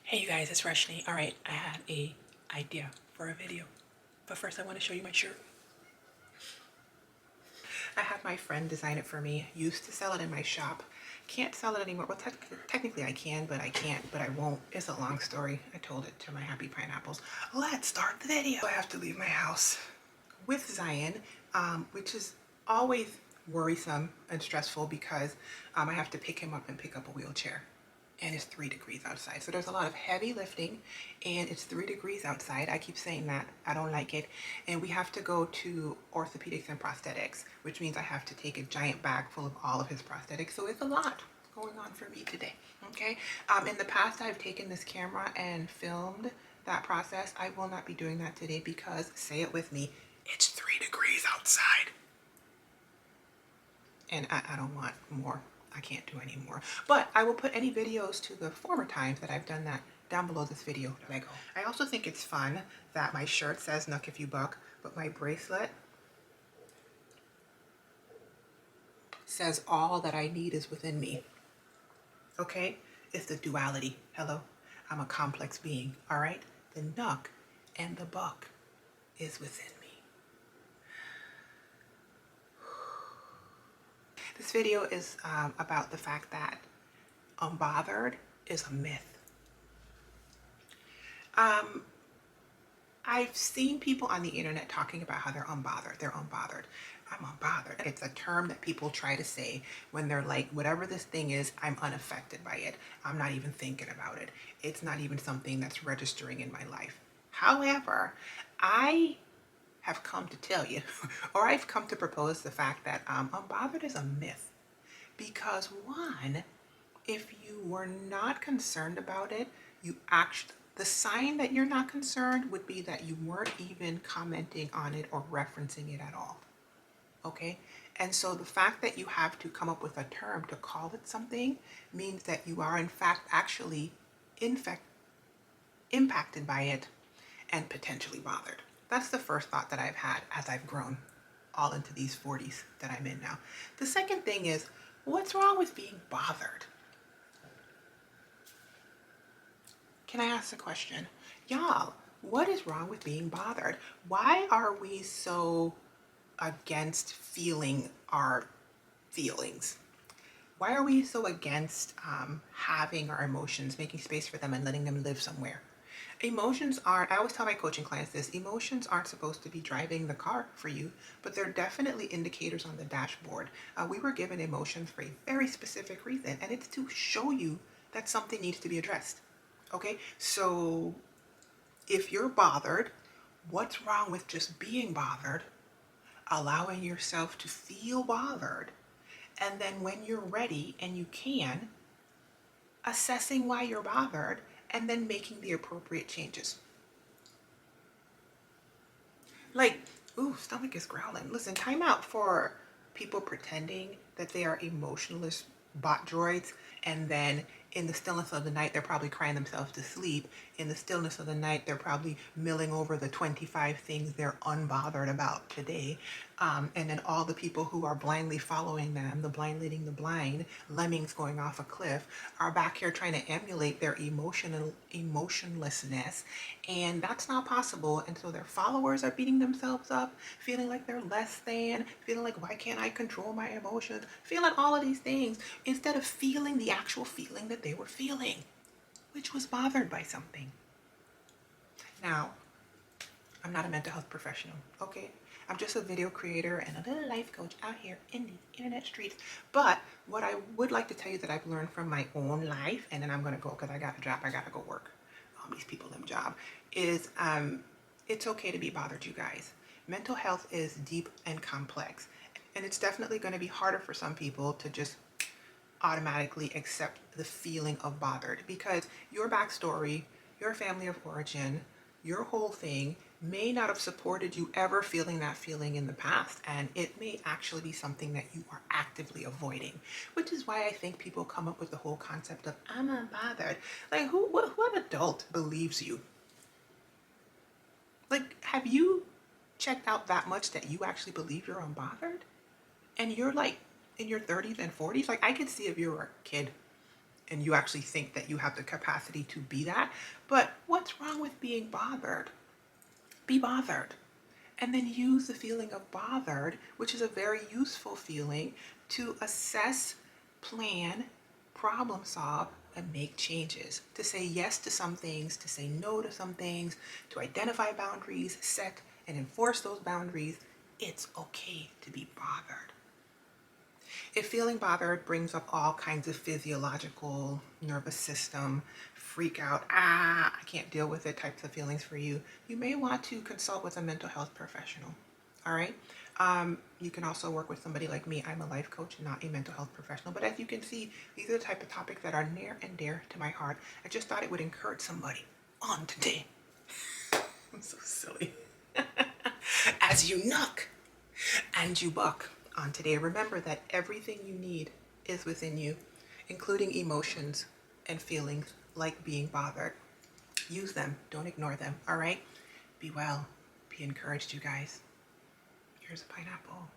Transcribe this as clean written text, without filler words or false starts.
Hey you guys, it's Roshini. Alright, I had a idea for a video. But first I want to show you my shirt. I had my friend design it for me. Used to sell it in my shop. Can't sell it anymore. Well, technically I can, but I can't, but I won't. It's a long story. I told it to my happy pineapples. Let's start the video. I have to leave my house with Zion, which is always worrisome and stressful because I have to pick him up and pick up a wheelchair. And it's 3 degrees outside. So there's a lot of heavy lifting and it's 3 degrees outside. I keep saying that. I don't like it. And we have to go to orthopedics and prosthetics, which means I have to take a giant bag full of all of his prosthetics. So it's a lot going on for me today. Okay. In the past, I've taken this camera and filmed that process. I will not be doing that today because, say it with me, it's 3 degrees outside. And I don't want more. I can't do any more, but I will put any videos to the former times that I've done that down below this video. Lego. I also think it's fun that my shirt says "Nuck if you buck," but my bracelet says "All that I need is within me." Okay, it's the duality. Hello, I'm a complex being. All right, the nuck and the buck is within me. This video is about the fact that unbothered is a myth. I've seen people on the internet talking about how they're unbothered. They're unbothered. I'm unbothered. It's a term that people try to say when they're like, whatever this thing is, I'm unaffected by it. I'm not even thinking about it. It's not even something that's registering in my life. However, I have come to tell you, or I've come to propose the fact that unbothered is a myth. Because one, if you were not concerned about it, the sign that you're not concerned would be that you weren't even commenting on it or referencing it at all. Okay? And so the fact that you have to come up with a term to call it something means that you are in fact actually impacted by it and potentially bothered. That's the first thought that I've had as I've grown all into these 40s that I'm in now. The second thing is, what's wrong with being bothered? Can I ask a question? Y'all, what is wrong with being bothered? Why are we so against feeling our feelings? Why are we so against having our emotions, making space for them and letting them live somewhere? Emotions aren't, I always tell my coaching clients this, emotions aren't supposed to be driving the car for you, but they're definitely indicators on the dashboard. We were given emotions for a very specific reason, and it's to show you that something needs to be addressed. Okay, so if you're bothered, what's wrong with just being bothered, allowing yourself to feel bothered, and then when you're ready and you can, assessing why you're bothered and then making the appropriate changes. Like, ooh, stomach is growling. Listen, time out for people pretending that they are emotionless bot droids, and then in the stillness of the night, they're probably crying themselves to sleep. In the stillness of the night, they're probably milling over the 25 things they're unbothered about today. And then all the people who are blindly following them, the blind leading the blind, lemmings going off a cliff, are back here trying to emulate their emotionlessness. And that's not possible. And so their followers are beating themselves up, feeling like they're less than, feeling like, why can't I control my emotions? Feeling all of these things instead of feeling the actual feeling that they were feeling, which was bothered by something. Now, I'm not a mental health professional, okay? I'm just a video creator and a little life coach out here in the internet streets. But what I would like to tell you that I've learned from my own life, and then I'm gonna go because I got a job, I gotta go work. These people in job, is it's okay to be bothered, you guys. Mental health is deep and complex. And it's definitely gonna be harder for some people to just automatically accept the feeling of bothered because your backstory, your family of origin, your whole thing may not have supported you ever feeling that feeling in the past, and it may actually be something that you are actively avoiding, which is why I think people come up with the whole concept of I'm unbothered. Like, what adult believes you? Like, have you checked out that much that you actually believe you're unbothered? And you're like in your 30s and 40s? Like, I could see if you were a kid and you actually think that you have the capacity to be that. But what's wrong with being bothered? Be bothered. And then use the feeling of bothered, which is a very useful feeling, to assess, plan, problem solve, and make changes. To say yes to some things, to say no to some things, to identify boundaries, set and enforce those boundaries. It's okay to be bothered. If feeling bothered brings up all kinds of physiological, nervous system, freak out, I can't deal with it types of feelings for you, you may want to consult with a mental health professional. All right. You can also work with somebody like me. I'm a life coach, not a mental health professional. But as you can see, these are the type of topics that are near and dear to my heart. I just thought it would encourage somebody on today. I'm so silly. As you knock and you buck on today, remember that everything you need is within you, including emotions and feelings like being bothered. Use them. Don't ignore them. All right? Be well. Be encouraged, you guys. Here's a pineapple.